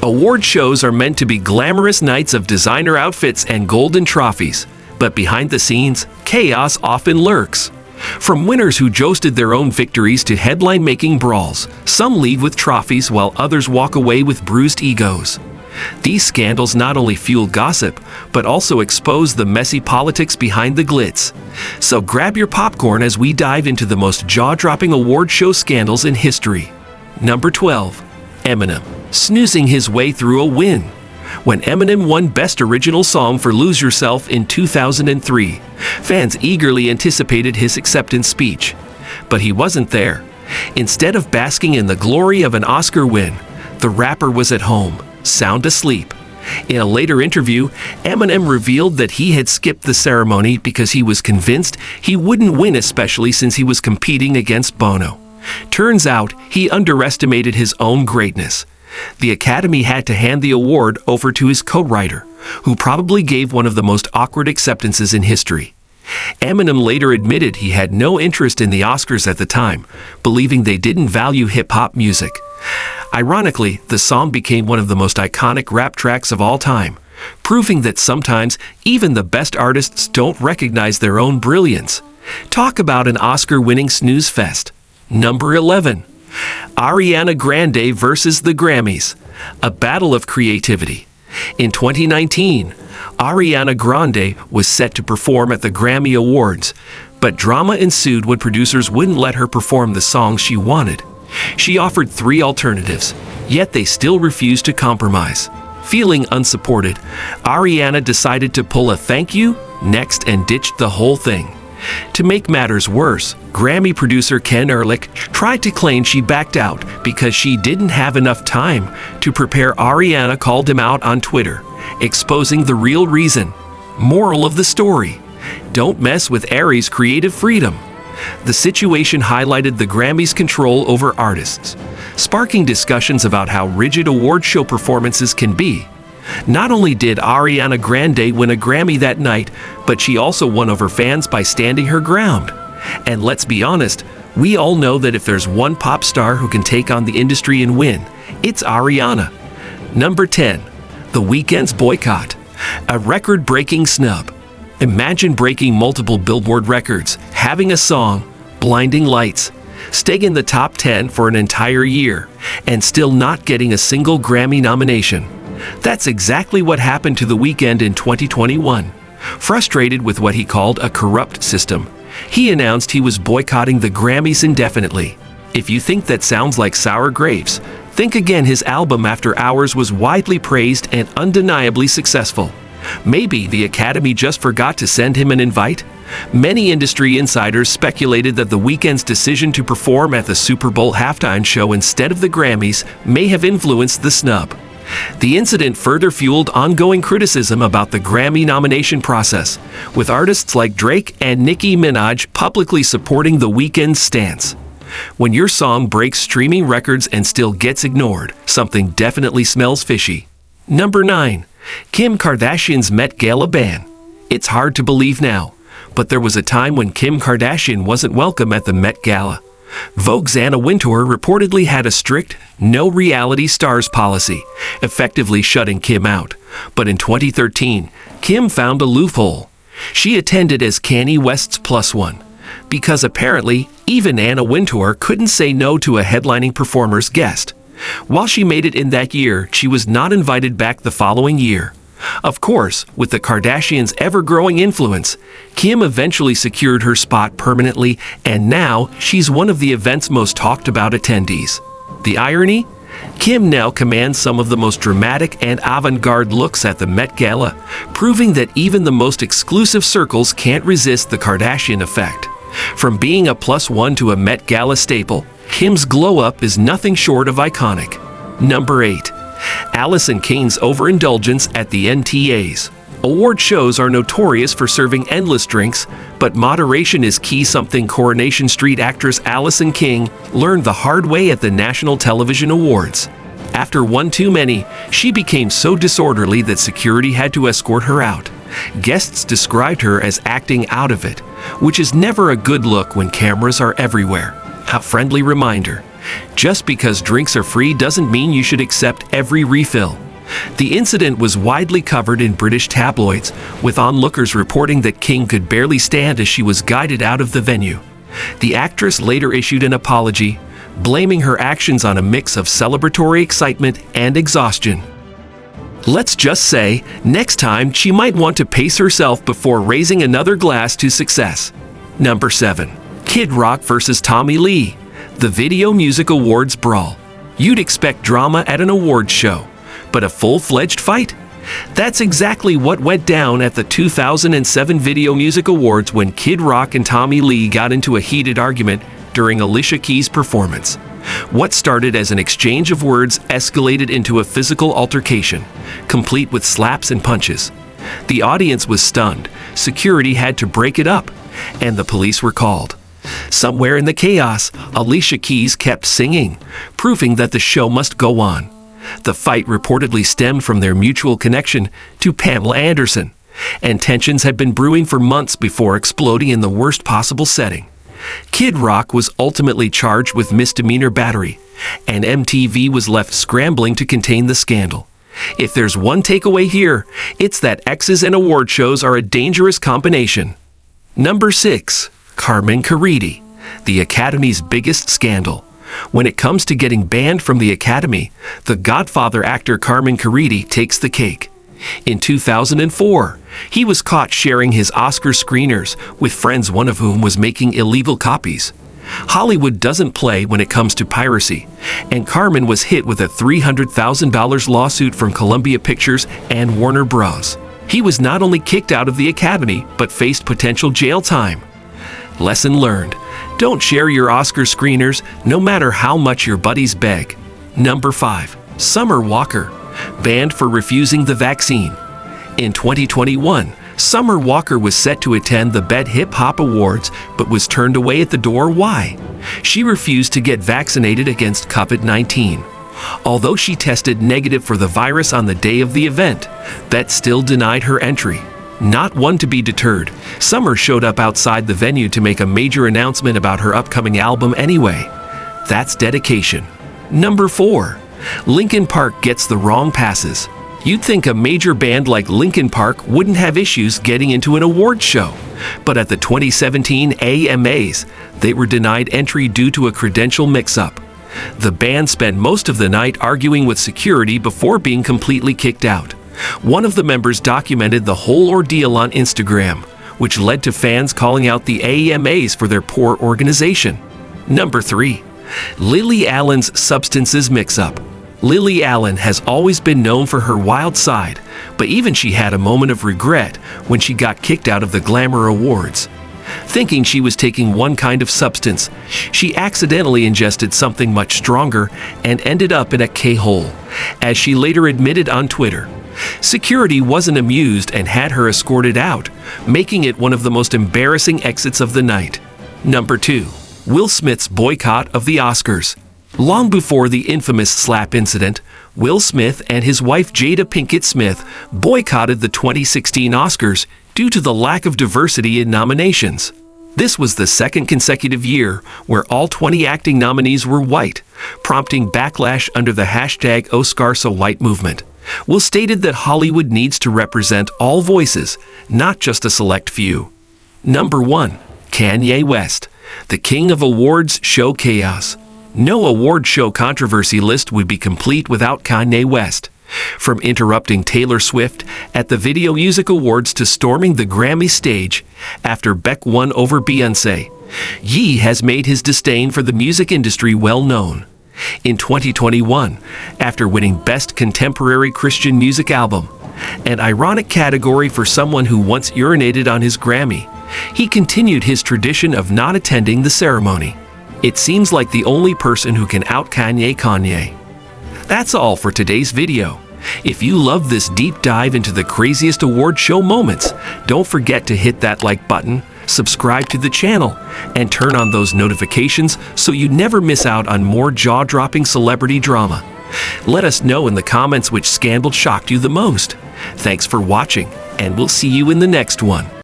Award shows are meant to be glamorous nights of designer outfits and golden trophies, but behind the scenes, chaos often lurks. From winners who jousted their own victories to headline-making brawls, some leave with trophies while others walk away with bruised egos. These scandals not only fuel gossip, but also expose the messy politics behind the glitz. So grab your popcorn as we dive into the most jaw-dropping award show scandals in history. Number 12. Eminem, snoozing his way through a win. When Eminem won Best Original Song for Lose Yourself in 2003, fans eagerly anticipated his acceptance speech. But he wasn't there. Instead of basking in the glory of an Oscar win, the rapper was at home, sound asleep. In a later interview, Eminem revealed that he had skipped the ceremony because he was convinced he wouldn't win, especially since he was competing against Bono. Turns out, he underestimated his own greatness. The Academy had to hand the award over to his co-writer, who probably gave one of the most awkward acceptances in history. Eminem later admitted he had no interest in the Oscars at the time, believing they didn't value hip-hop music. Ironically, the song became one of the most iconic rap tracks of all time, proving that sometimes even the best artists don't recognize their own brilliance. Talk about an Oscar-winning snooze fest. Number 11. Ariana Grande versus the Grammys, a battle of creativity. In 2019, Ariana Grande was set to perform at the Grammy Awards, but drama ensued when producers wouldn't let her perform the song she wanted. She offered 3 alternatives, yet they still refused to compromise. Feeling unsupported, Ariana decided to pull a thank you, next, and ditched the whole thing. To make matters worse, Grammy producer Ken Ehrlich tried to claim she backed out because she didn't have enough time to prepare. Ariana called him out on Twitter, exposing the real reason. Moral of the story: don't mess with Ari's creative freedom. The situation highlighted the Grammys' control over artists, sparking discussions about how rigid award show performances can be. Not only did Ariana Grande win a Grammy that night, but she also won over fans by standing her ground. And let's be honest, we all know that if there's one pop star who can take on the industry and win, it's Ariana. Number 10. The Weeknd's boycott, a record-breaking snub. Imagine breaking multiple Billboard records, having a song, Blinding Lights, staying in the top 10 for an entire year, and still not getting a single Grammy nomination. That's exactly what happened to The Weeknd in 2021. Frustrated with what he called a corrupt system, he announced he was boycotting the Grammys indefinitely. If you think that sounds like sour grapes, think again. His album After Hours was widely praised and undeniably successful. Maybe the Academy just forgot to send him an invite? Many industry insiders speculated that The Weeknd's decision to perform at the Super Bowl halftime show instead of the Grammys may have influenced the snub. The incident further fueled ongoing criticism about the Grammy nomination process, with artists like Drake and Nicki Minaj publicly supporting The Weeknd's stance. When your song breaks streaming records and still gets ignored, something definitely smells fishy. Number 9. Kim Kardashian's Met Gala ban. It's hard to believe now, but there was a time when Kim Kardashian wasn't welcome at the Met Gala. Vogue's Anna Wintour reportedly had a strict no reality stars policy, effectively shutting Kim out. But in 2013, Kim found a loophole. She attended as Kanye West's +1, because apparently even Anna Wintour couldn't say no to a headlining performer's guest. While she made it in that year, she was not invited back the following year. Of course, with the Kardashians' ever-growing influence, Kim eventually secured her spot permanently, and now she's one of the event's most talked-about attendees. The irony? Kim now commands some of the most dramatic and avant-garde looks at the Met Gala, proving that even the most exclusive circles can't resist the Kardashian effect. From being a +1 to a Met Gala staple, Kim's glow-up is nothing short of iconic. Number 8. Allison Kane's overindulgence at the NTAs. Award shows are notorious for serving endless drinks, but moderation is key, something Coronation Street actress Allison Kane learned the hard way at the National Television Awards. After one too many, she became so disorderly that security had to escort her out. Guests described her as acting out of it, which is never a good look when cameras are everywhere. A friendly reminder: Just because drinks are free doesn't mean you should accept every refill. The incident was widely covered in British tabloids, with onlookers reporting that King could barely stand as she was guided out of the venue. The actress later issued an apology, blaming her actions on a mix of celebratory excitement and exhaustion. Let's just say, next time she might want to pace herself before raising another glass to success. Number 7. Kid Rock vs. Tommy Lee, the Video Music Awards brawl. You'd expect drama at an awards show, but a full-fledged fight? That's exactly what went down at the 2007 Video Music Awards when Kid Rock and Tommy Lee got into a heated argument during Alicia Keys' performance. What started as an exchange of words escalated into a physical altercation, complete with slaps and punches. The audience was stunned, security had to break it up, and the police were called. Somewhere in the chaos, Alicia Keys kept singing, proving that the show must go on. The fight reportedly stemmed from their mutual connection to Pamela Anderson, and tensions had been brewing for months before exploding in the worst possible setting. Kid Rock was ultimately charged with misdemeanor battery, and MTV was left scrambling to contain the scandal. If there's one takeaway here, it's that exes and award shows are a dangerous combination. Number 6. Carmen Caridi, the Academy's biggest scandal. When it comes to getting banned from the Academy, the Godfather actor Carmen Caridi takes the cake. In 2004, he was caught sharing his Oscar screeners with friends, one of whom was making illegal copies. Hollywood doesn't play when it comes to piracy, and Carmen was hit with a $300,000 lawsuit from Columbia Pictures and Warner Bros. He was not only kicked out of the Academy, but faced potential jail time. Lesson learned: don't share your Oscar screeners, no matter how much your buddies beg. Number 5. Summer Walker, banned for refusing the vaccine. In 2021, Summer Walker was set to attend the BET Hip Hop Awards, but was turned away at the door. Why? She refused to get vaccinated against COVID-19. Although she tested negative for the virus on the day of the event, BET still denied her entry. Not one to be deterred, Summer showed up outside the venue to make a major announcement about her upcoming album anyway. That's dedication. Number 4. Linkin Park gets the wrong passes. You'd think a major band like Linkin Park wouldn't have issues getting into an awards show, but at the 2017 AMAs, they were denied entry due to a credential mix-up. The band spent most of the night arguing with security before being completely kicked out. One of the members documented the whole ordeal on Instagram, which led to fans calling out the AMAs for their poor organization. Number 3. Lily Allen's substances mix-up. Lily Allen has always been known for her wild side, but even she had a moment of regret when she got kicked out of the Glamour Awards. Thinking she was taking one kind of substance, she accidentally ingested something much stronger and ended up in a K-hole, as she later admitted on Twitter. Security wasn't amused and had her escorted out, making it one of the most embarrassing exits of the night. Number 2. Will Smith's boycott of the Oscars. Long before the infamous slap incident, Will Smith and his wife Jada Pinkett Smith boycotted the 2016 Oscars due to the lack of diversity in nominations. This was the second consecutive year where all 20 acting nominees were white, prompting backlash under the hashtag #OscarSoWhite movement. Will stated that Hollywood needs to represent all voices, not just a select few. Number 1. Kanye West, the king of awards show chaos. No award show controversy list would be complete without Kanye West. From interrupting Taylor Swift at the Video Music Awards to storming the Grammy stage after Beck won over Beyoncé, Ye has made his disdain for the music industry well known. In 2021, after winning Best Contemporary Christian Music Album, an ironic category for someone who once urinated on his Grammy, he continued his tradition of not attending the ceremony. It seems like the only person who can out Kanye. That's all for today's video. If you love this deep dive into the craziest award show moments, don't forget to hit that like button, subscribe to the channel, and turn on those notifications so you never miss out on more jaw-dropping celebrity drama. Let us know in the comments which scandal shocked you the most. Thanks for watching, and we'll see you in the next one.